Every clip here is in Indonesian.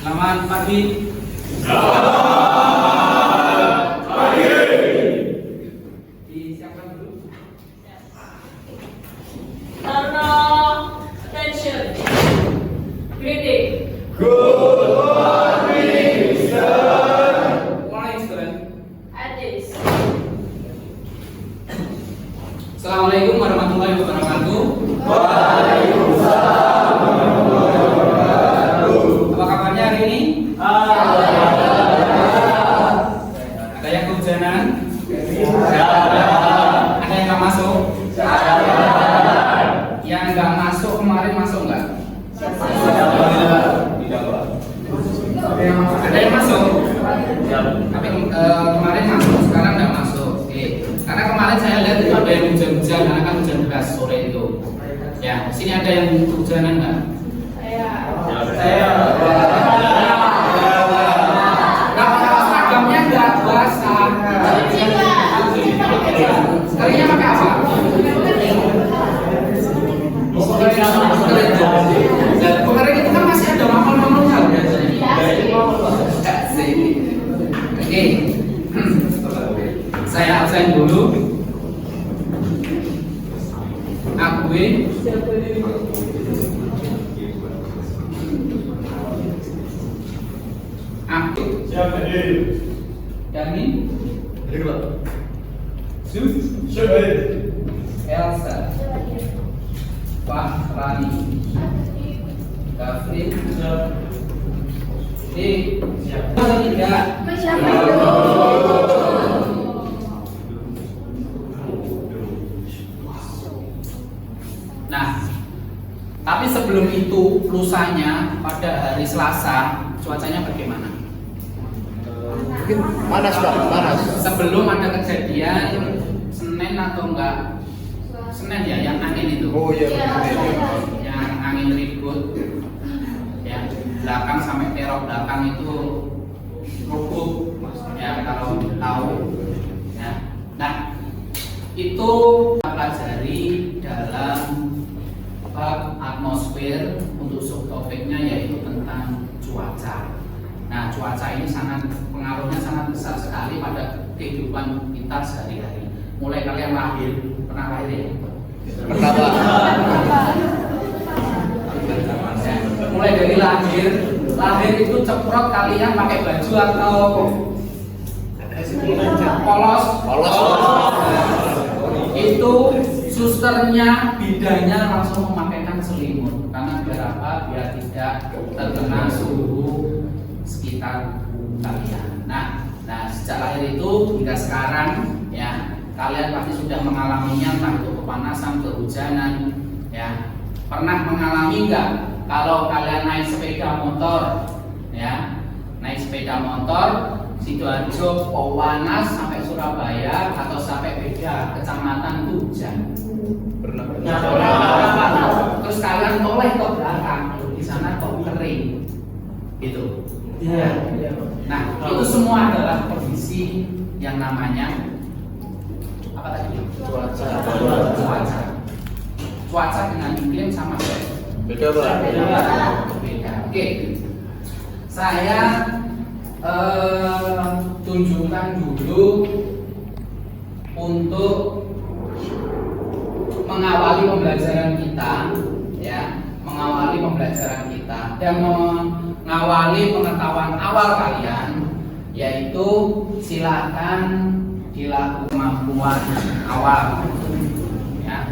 Selamat pagi. Selamat pagi. Disiapkan dulu. Attention. Greeting. Good morning, sir. Morning, student. Addis. Assalamualaikum warahmatullahi wabarakatuh. Waalaikumsalam warahmatullahi wabarakatuh. Apa kabarnya hari ini? Ada yang kehujanan? Ada yang nggak masuk? Yang nggak masuk kemarin masuk nggak? Ada yang masuk? Tapi kemarin masuk, sekarang nggak masuk. Oke. Karena kemarin saya lihat itu ada yang hujan-hujan, karena kan hujan deras sore itu. Ya, sini ada yang kehujanan nggak? Saya. Seragamnya nggak basah. Sekalinya pakai apa? Kemarin itu kan masih ada mamul-mamulnya biasanya. Oke. Saya absen dulu. Akui. Akui. Siap, hadir. Dani. Sus. Siap, hadir. Elsa. Fahrani. Gafrin. D. Ada tiga. Nah, tapi sebelum itu lusanya pada hari Selasa cuacanya bagaimana? Mungkin panas Pak, panas. Sebelum ada kejadian Senin atau enggak? Senin ya, yang angin itu. Oh iya, Yang angin ribut. Ya, belakang sampai terok belakang itu rubuh. Ya, kalau tahu. Ya. Nah, itu kita pelajari dalam bab atmosfer untuk subtopiknya yaitu tentang cuaca. Nah, cuaca ini pengaruhnya sangat besar sekali pada kehidupan kita sehari-hari. Mulai kalian lahir, pernah lahir ya? Pertama. Mulai dari lahir itu ceprot kalian pakai baju atau polos? Itu susternya, bidannya langsung memakaikan selimut karena biar apa? Biar tidak terkena suhu sekitar kalian. Nah, sejak lahir itu hingga sekarang ya kalian pasti sudah mengalaminya, entah itu kepanasan, kehujanan, ya. Pernah mengalami nggak kalau kalian naik sepeda motor, ya, naik sepeda motor Sidoarjo, Pawanas sampai Surabaya atau sampai beda kecamatan itu hujan. Pernah. Terus kalian toleh ke belakang, di sana kok kering, gitu. Nah, itu semua adalah kondisi yang namanya apa tadi? Cuaca dengan iklim sama Beda Pak. beda. Oke. Saya tunjukkan dulu untuk mengawali pembelajaran kita, ya, mengawali pembelajaran kita dan mengawali pengetahuan awal kalian, yaitu silakan dilakukan kemampuan awal, ya,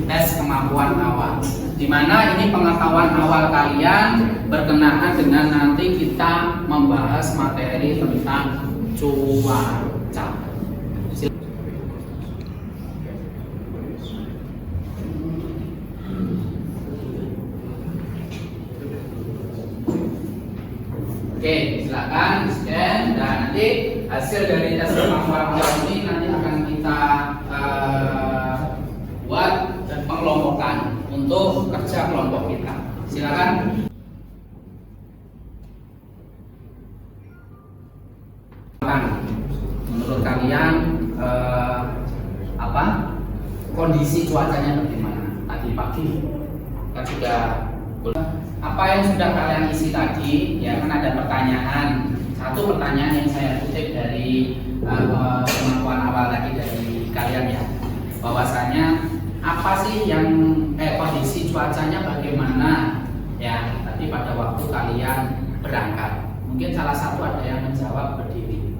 tes kemampuan awal. Dimana ini pengetahuan awal kalian berkenaan dengan nanti kita membahas materi tentang cuaca. Oke, silakan scan dan nanti hasil dari tes kemampuan awal ini nanti akan kita buat dan pengelompokan untuk kerja kelompok kita. Silakan. Menurut kalian apa kondisi cuacanya bagaimana tadi pagi? Kan sudah apa apa yang sudah kalian isi tadi, ya kan ada pertanyaan. Satu pertanyaan yang saya kutip dari pengakuan awal tadi dari kalian ya, bahwasanya apa sih yang kondisi cuacanya bagaimana ya tadi pada waktu kalian berangkat. Mungkin salah satu ada yang menjawab berdiri,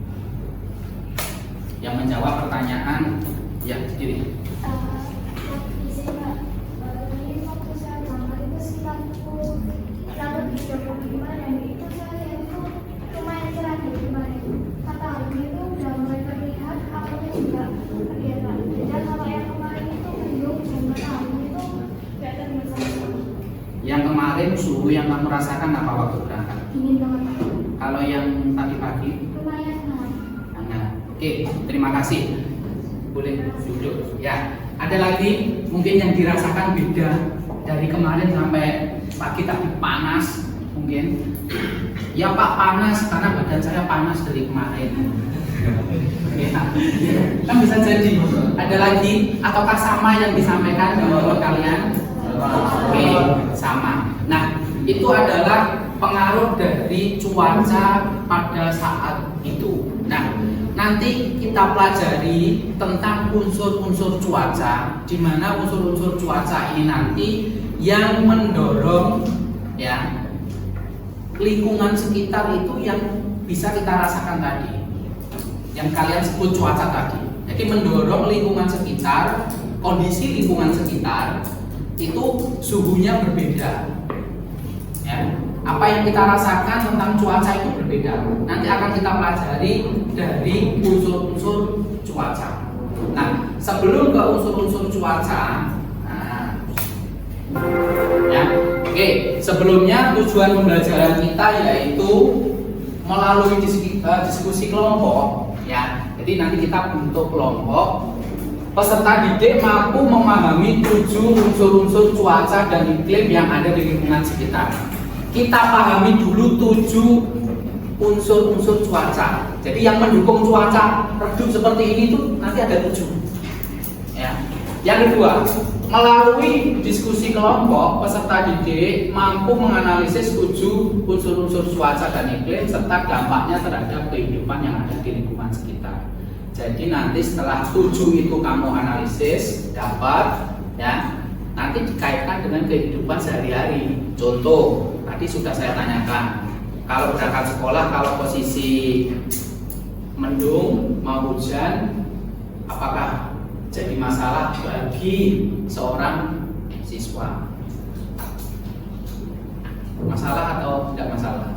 yang menjawab pertanyaan ya berdiri. Yang kemarin suhu yang kamu rasakan apa waktu berangkat? Dingin banget. Kalau yang tadi pagi? Lumayan hangat. Hangat. Oke, terima kasih. Boleh duduk. Ya, ada lagi mungkin yang dirasakan beda dari kemarin sampai pagi tadi panas mungkin. Ya Pak, panas karena badan saya panas dari kemarin. Ya, kan bisa jadi. Ada lagi ataukah sama yang disampaikan menurut kalian? Oke, sama. Nah, itu adalah pengaruh dari cuaca pada saat itu. Nah, nanti kita pelajari tentang unsur-unsur cuaca, di mana unsur-unsur cuaca ini nanti yang mendorong ya lingkungan sekitar itu yang bisa kita rasakan tadi, yang kalian sebut cuaca tadi. Jadi mendorong lingkungan sekitar, kondisi lingkungan sekitar itu suhunya berbeda. Ya, apa yang kita rasakan tentang cuaca itu berbeda. Nanti akan kita pelajari dari unsur-unsur cuaca. Nah, sebelum ke unsur-unsur cuaca, ya, oke. Sebelumnya tujuan pembelajaran kita yaitu melalui diskusi kelompok. Ya, jadi nanti kita bentuk kelompok. Peserta didik mampu memahami 7 unsur-unsur cuaca dan iklim yang ada di lingkungan sekitar. Kita pahami dulu 7 unsur-unsur cuaca. Jadi yang mendukung cuaca redup seperti ini tuh nanti ada 7. Ya. Yang kedua, melalui diskusi kelompok, peserta didik mampu menganalisis 7 unsur-unsur cuaca dan iklim serta dampaknya terhadap kehidupan yang ada di lingkungan sekitar. Jadi nanti setelah 7 itu kamu analisis, dapat ya, nanti dikaitkan dengan kehidupan sehari-hari. Contoh, tadi sudah saya tanyakan, kalau berangkat sekolah, kalau posisi mendung mau hujan, apakah jadi masalah bagi seorang siswa? Masalah atau tidak masalah?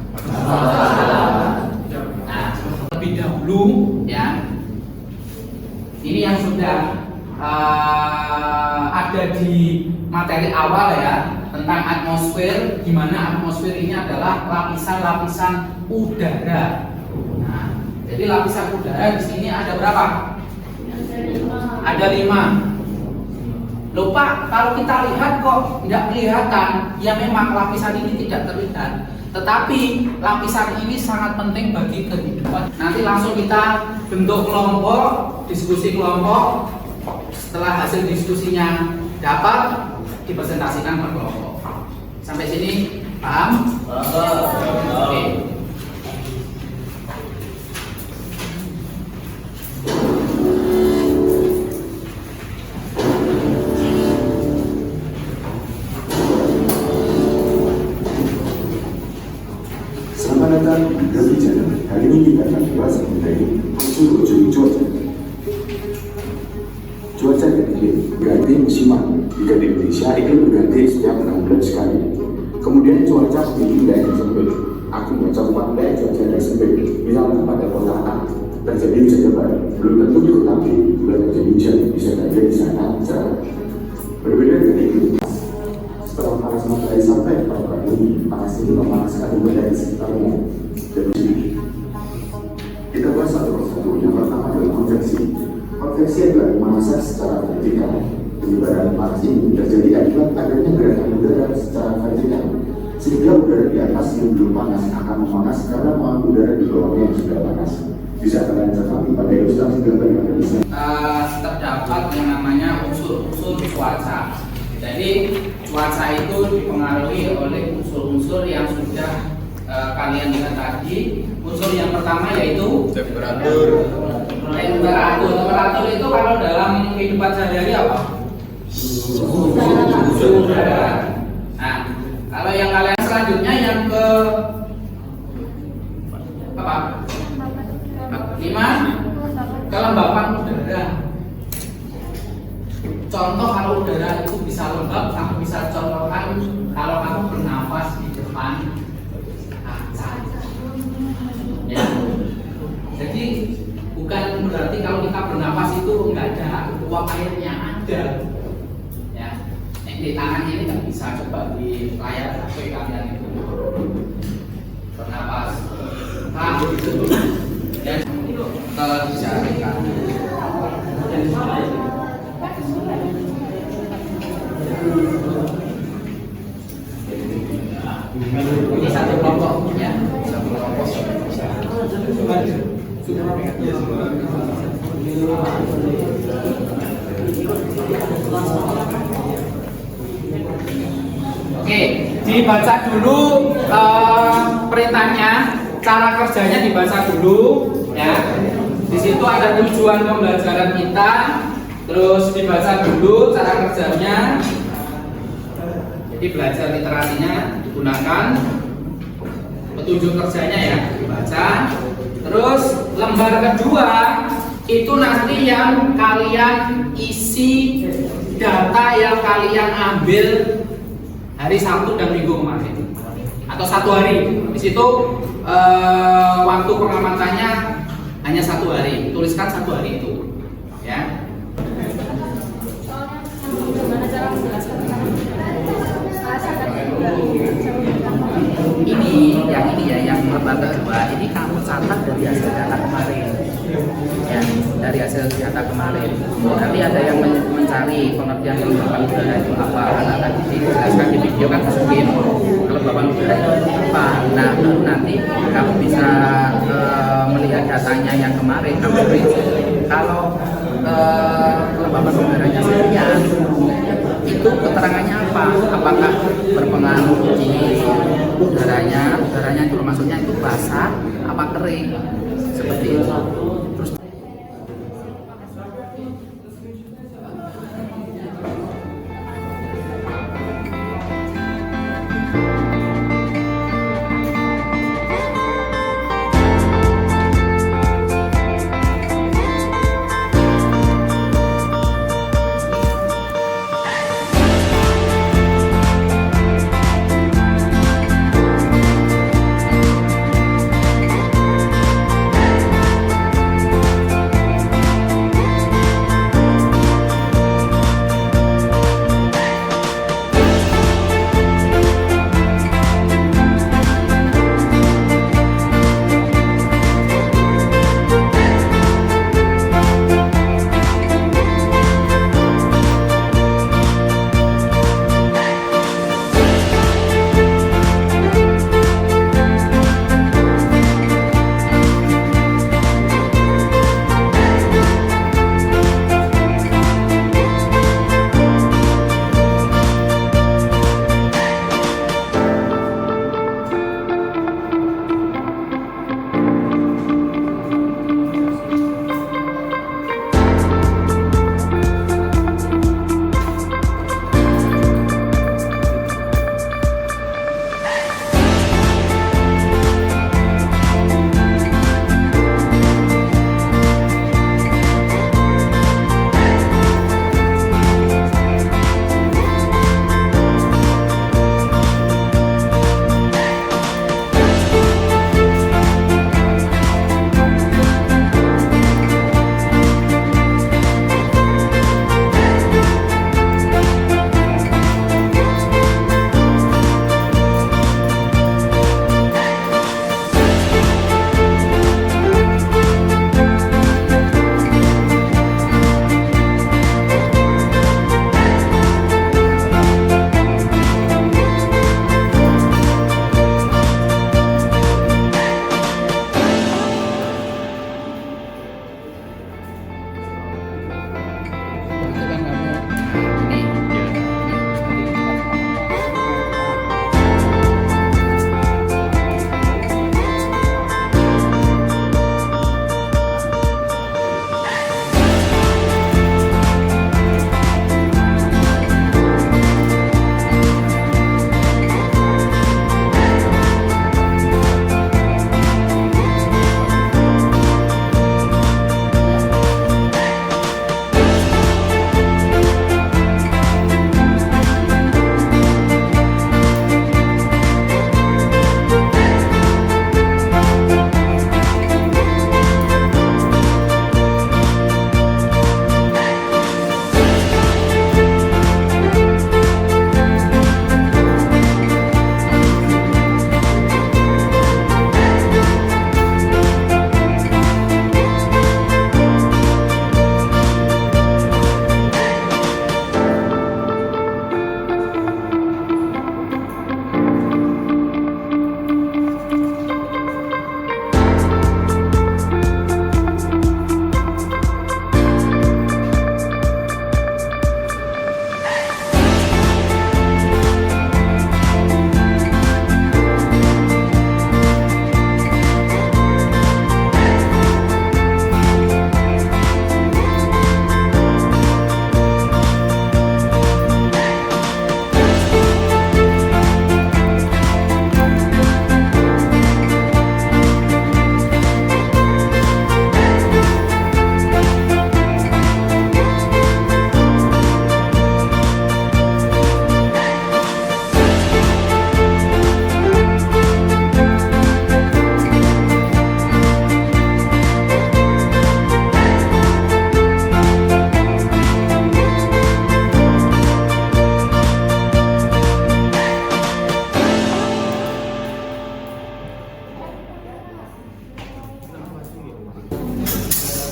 Nah, lebih dahulu ya, ini yang sudah ada di materi awal ya, tentang atmosfer, di mana atmosfer ini adalah lapisan-lapisan udara. Nah, jadi lapisan udara di sini ada berapa? Ada 5. Loh Pak, kalau kita lihat kok tidak kelihatan. Ya memang lapisan ini tidak terlihat, tetapi lapisan ini sangat penting bagi kehidupan. Nanti langsung kita bentuk kelompok, diskusi kelompok. Setelah hasil diskusinya dapat, dipresentasikan per kelompok. Sampai sini paham? Oke. Selamat datang di Gabi Channel. Kali ini kita akan membahas mengenai unsur-unsur cuaca. Cuaca dan iklim berganti musiman. Jika di Indonesia, iklim berganti setiap 6 bulan sekali. Kemudian cuaca memiliki wilayah yang sempit. Aku mencontohkan wilayah cuaca yang sempit. Misalnya pada kota A terjadi hujan lebat, belum tentu di kota B juga terjadi hujan. Bisa saja di sana cerah. Berbeda dengan iklim. Setelah panas matahari sampai pada bumi, panas itu memanaskan udara di sekitarnya dan sini. Kita bahas satu persatu. Yang pertama adalah konveksi. Konveksi adalah pemanasan secara vertikal. Penyebaran panas ini terjadi akibat adanya gerakan udara secara vertikal, sehingga udara di atas yang belum panas akan memanas karena udara di bawahnya yang sudah panas. Bisa kalian cermati pada ilustrasi gambar yang ada di sini. Terdapat yang namanya unsur-unsur cuaca. Jadi cuaca itu dipengaruhi oleh unsur-unsur yang sudah kalian lihat tadi. Unsur yang pertama yaitu Temperatur. Temperatur itu kalau dalam kehidupan sehari-hari apa? Suhu udara. Nah, kalau yang kalian selanjutnya yang ke apa? 5, kelembapan udara. Contoh kalau udara itu bisa lembab, kamu bisa contohkan kalau kamu bernafas di depan kaca. Ya. Jadi bukan berarti kalau kita bernafas itu enggak ada uap airnya, ada. Ya. Di tangan ini nggak bisa, coba di layar HP kalian itu bernafas. Gitu. Dan terjadikan. Ini satu kelompok ya, satu kelompok. Oke, dibaca dulu perintahnya, cara kerjanya dibaca dulu ya. Di situ ada tujuan pembelajaran kita, terus dibaca dulu cara kerjanya. Jadi belajar literasinya digunakan, petunjuk kerjanya ya dibaca. Terus lembar kedua itu nanti yang kalian isi data yang kalian ambil hari Sabtu dan Minggu kemarin atau 1 hari. Di situ waktu pengamatannya hanya 1 hari. Tuliskan 1 hari itu, ya. Ini ya, yang lembaga kedua ini kamu catat dari hasil data kemarin. Ya, dari hasil data kemarin. Nanti ada yang mencari pengertian kelembapan udara itu apa. Nah, tadi dijelaskan di video kan masukin kelembapan udara itu apa. Nah, nanti kamu bisa melihat datanya yang kemarin. Kamu kalau kelembapan udaranya sekian, itu keterangannya apa? Apakah berpengaruh di udaranya itu maksudnya itu basah apa kering, seperti itu. Terus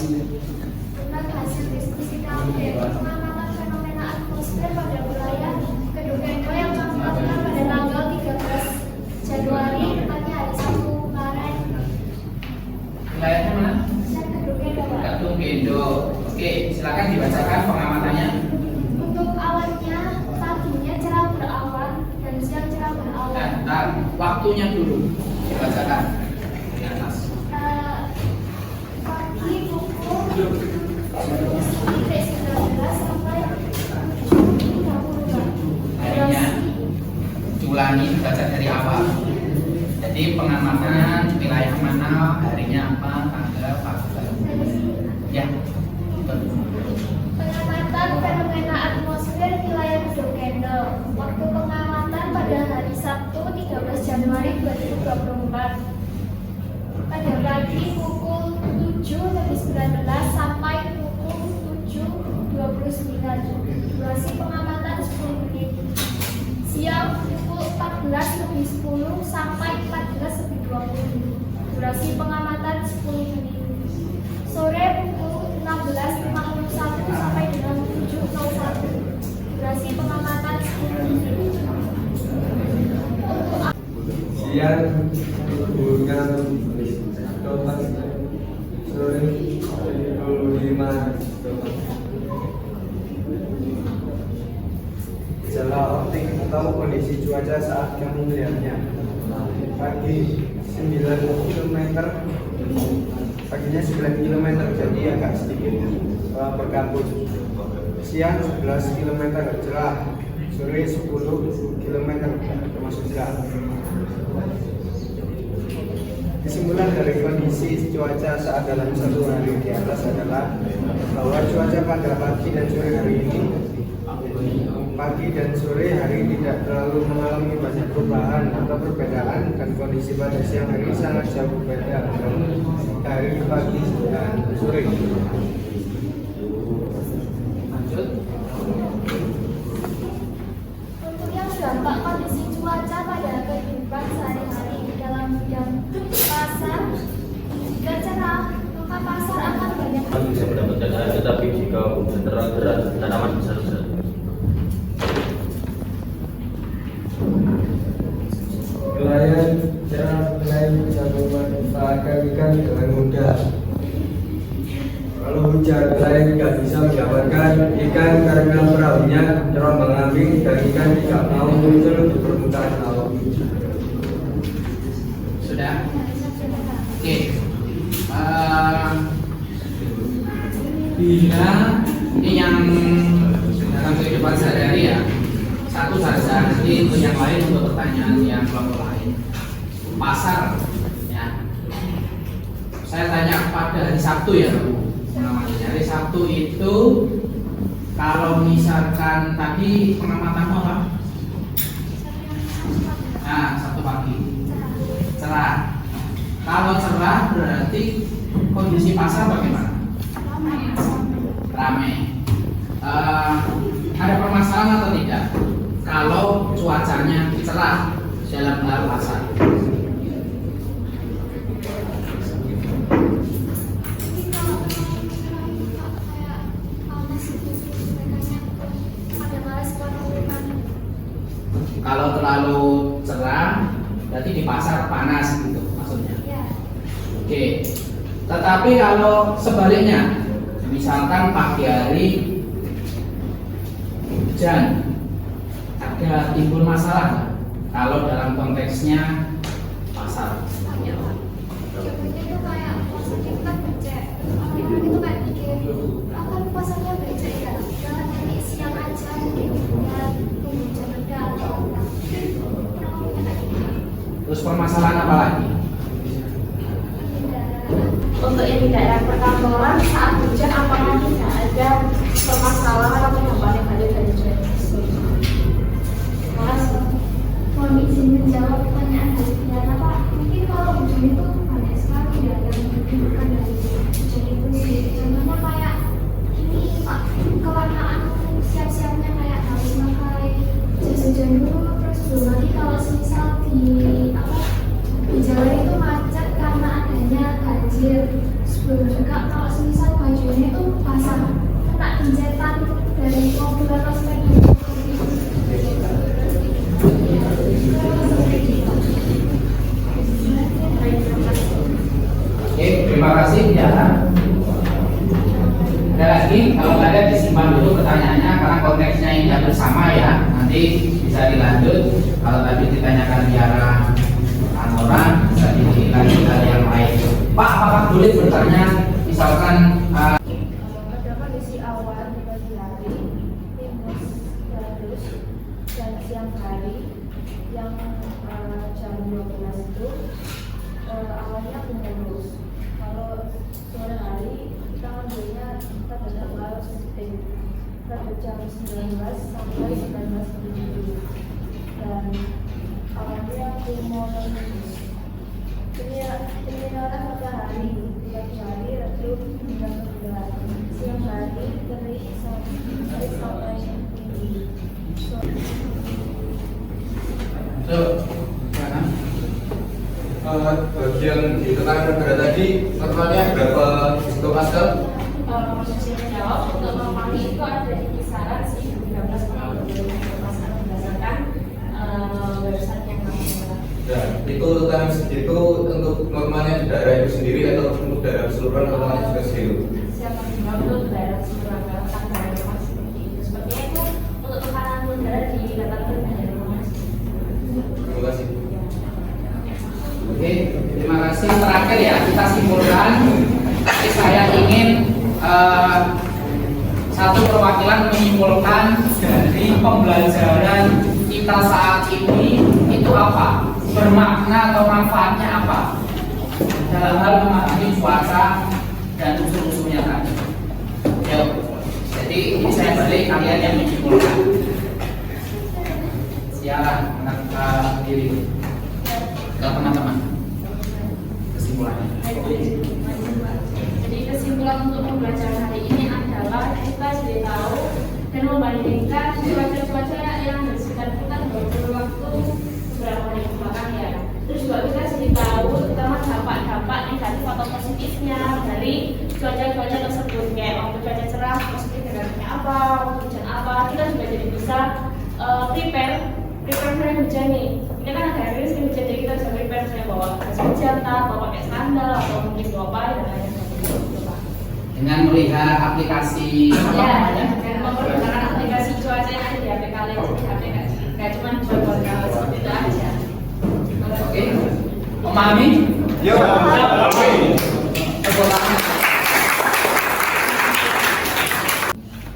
Tentang hasil diskusi kami yaitu pengamatan fenomena atmosfer pada wilayah Kedung Endo yang kami lakukan pada tanggal 13 Januari, tepatnya hari Sabtu kemarin. Wilayahnya mana? Kedung Endo, Pak. Kedung Endo. Oke, silakan dibacakan pengamatannya. Untuk awannya, paginya cerah berawan dan siang cerah berawan. Dan waktunya dulu dibacakan di atas. Pagi pukul 19 sampai 7.30. Harinya diulangi baca dari awal. Jadi pengamatan wilayah mana, harinya apa, tanggal, waktu. Ya. Pengamatan fenomena atmosfer wilayah Kedung Endo. Waktu pengamatan pada hari Sabtu 13 Januari 2024. Pada pagi pukul 7.19 sampai pukul 7.29. Durasi pengamatan 10 menit. Siang pukul 14.10 sampai 14.20. Durasi pengamatan 10 menit. Sore pukul 16.51 sampai dengan 7.01. Durasi pengamatan 10 menit. Siang hubungan total sore 25 Gejala optik atau kondisi cuaca saat kamu melihatnya. Pagi 9 km, paginya 9 km, jadi agak sedikit berkabut. Siang 11 km cerah, sore 10 km termasuk cerah. Kesimpulan dari kondisi cuaca saat dalam satu hari di atas adalah bahwa cuaca pada pagi dan sore hari ini, pagi dan sore hari tidak terlalu mengalami banyak perubahan atau perbedaan, dan kondisi pada siang hari sangat jauh berbeda dari pagi dan sore. Lanjut. Untuk yang dampak kondisi cuaca pada kehidupan sehari-hari dalam bidang pasar, jika cerah, maka pasar akan banyak. Bisa mendapatkan air, tetapi jika hujan deras tanaman bisa rusak. Nelayan cerah mulai bisa memanfaatkan ikan dengan mudah. Kalau hujan, nelayan tidak bisa mendapatkan ikan karena perahunya terombang-ambing dan ikan tidak mau muncul di permukaan laut. Sudah? Oke. Bila ini yang dalam kehidupan sehari-hari ya, satu saja, nanti untuk yang lain untuk pertanyaan yang kelompok lain. Pasar, ya. Saya tanya pada hari Sabtu ya, pengamatan. Hari Sabtu itu kalau misalkan tadi pengamatanmu apa? Nah, Sabtu pagi. Cerah. Kalau cerah berarti kondisi pasar bagaimana? Ramai. Ada permasalahan atau tidak? Kalau cuacanya cerah dalam hal pasar. Kalau terlalu cerah, berarti di pasar panas gitu maksudnya. Oke. Tetapi kalau sebaliknya, misalkan pagi hari hujan, ada timbul masalah nggak? Kalau dalam konteksnya pasar. Itu kayak positif kan becek. Orang itu kayak mikir, akan pasarnya becek ya. Jangan nanti siang aja mungkin ya hujan reda atau apa. Terus permasalahan apa lagi? Untuk yang di daerah perkantoran saat hujan apakah tidak ada permasalahan atau dampak negatif dari hujan? Mas, mohon izin menjawab pertanyaan dari Diana, Pak. Mungkin kalau hujan itu banyak sekali ya yang menimbulkan dari hujan itu sendiri. Contohnya kayak ini Pak, kewarnaan siap-siapnya kayak harus pakai jas hujan dulu, terus belum lagi kalau semisal di jalan itu macet karena adanya banjir. Sebelum juga kalau semisal bajunya itu basah, kena gencetan dari mobil atau sepeda. Oke, terima kasih ya. Ada lagi, kalau nggak ada disimpan dulu pertanyaannya karena konteksnya ini hampir sama ya. Nanti bisa dilanjut. Kalau tadi ditanyakan di arah orang, bisa dilanjut dari yang lain. Pak, apakah boleh bertanya? Misalkan Pada kondisi awal di pagi hari, timus gradus dan siang hari yang jam 12 itu awalnya pengurus. Kalau sore hari kita ngambilnya pada tanggal sensitif pada jam 19 sampai 19.30 dan awalnya pulmonologis. Penyinaran matahari di pagi hari redup hingga kebulan, siang hari terik sampai tinggi. Bagian di tekanan udara tadi normalnya berapa hektopaskal? Kalau saya menjawab, untuk normalnya itu ada di kisaran 13,20 pasal berdasarkan website yang kami buat. Ya, itu tekanan segitu untuk normalnya di daerah itu sendiri atau untuk daerah keseluruhan normalnya juga segitu? Siapa menjawab itu daerah keseluruhan tanggal rumah seperti itu. Sepertinya itu untuk tekanan udara di dataran rendah dari rumah. Terima kasih. oke, terima kasih. Terakhir ya, kita simpulkan. Tapi saya ingin satu perwakilan menyimpulkan dari pembelajaran kita saat ini itu apa? Bermakna atau manfaatnya apa? Dalam hal memahami cuaca dan unsur-unsurnya tadi. Yuk. Jadi ini saya balik kalian yang menyimpulkan. Silakan menentukan diri. Ke teman-teman. Kesimpulannya. Jadi kesimpulan untuk pembelajaran hari ini adalah kita jadi tahu dan membandingkan cuaca-cuaca yang ada di sekitar kita beberapa waktu beberapa hari belakang ya. Terus juga kita jadi tahu terutama dampak-dampak negatif atau positifnya dari cuaca-cuaca tersebut, kayak waktu cuaca cerah positif negatifnya apa, waktu hujan apa. Kita juga jadi bisa prepare hujan nih. Ini kan ada hari ini hujan, jadi kita bisa prepare misalnya bawa jas hujan, bawa pakai sandal atau mungkin bawa payung dan lain sebagainya. Dengan melihat aplikasi apa namanya? Dan menggunakan aplikasi cuaca yang ada di HP kalian, jadi HP nggak cuma buat kalian seperti itu aja. Oke, memahami? Yuk.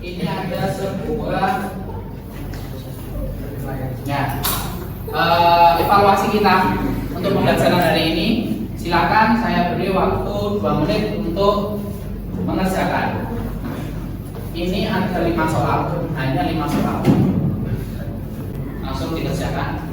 Ini ada sebuah ya evaluasi kita untuk pembelajaran hari ini. Silakan saya beri waktu 2 menit untuk mengerjakan. Ini ada 5 soal, hanya 5 soal. Langsung dikerjakan.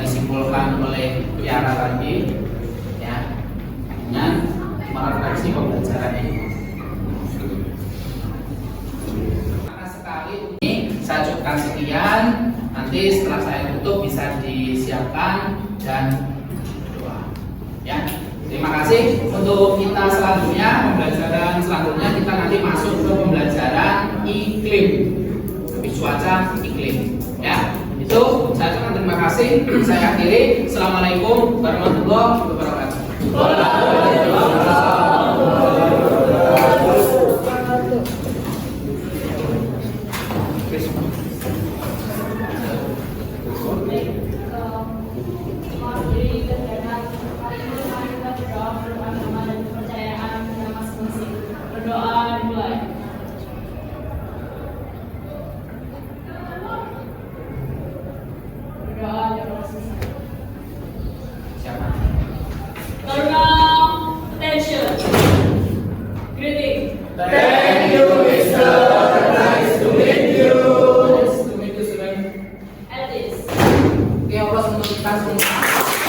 Disimpulkan oleh Tiara tadi ya, dengan merefleksi pembelajaran ini. Karena sekali ini saya cukupkan sekian. Nanti setelah saya tutup bisa disiapkan dan doa. Ya, terima kasih. Untuk kita selanjutnya, pembelajaran selanjutnya kita nanti masuk ke pembelajaran iklim, lebih cuaca iklim. Ya. Itu saya ucapkan terima kasih. Saya akhiri. Assalamualaikum warahmatullahi wabarakatuh. Berdoa dimulai. Berdoa dan berdoa. Siapa? chaos untuk kita semua.